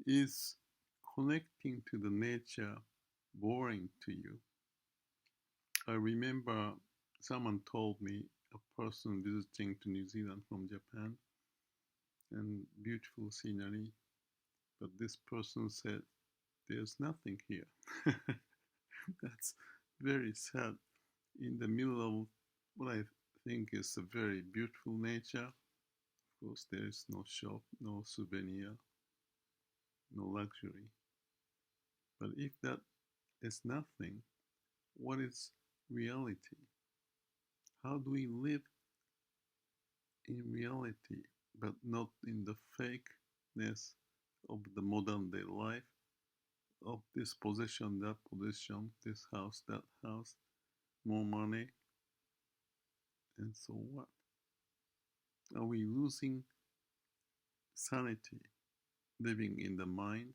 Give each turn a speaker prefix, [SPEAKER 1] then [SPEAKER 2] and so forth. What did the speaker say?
[SPEAKER 1] Is connecting to the nature boring to you? I remember someone told me, a person visiting to New Zealand from Japan, and beautiful scenery, but this person said, there's nothing here. That's very sad. In the middle of what I think is a very beautiful nature, of course, there is no shop, no souvenir, no luxury. But if that is nothing, what is reality? How do we live in reality, but not in the fakeness of the modern day life, of this position, that position, this house, that house, more money, and so what? Are we losing sanity living in the mind?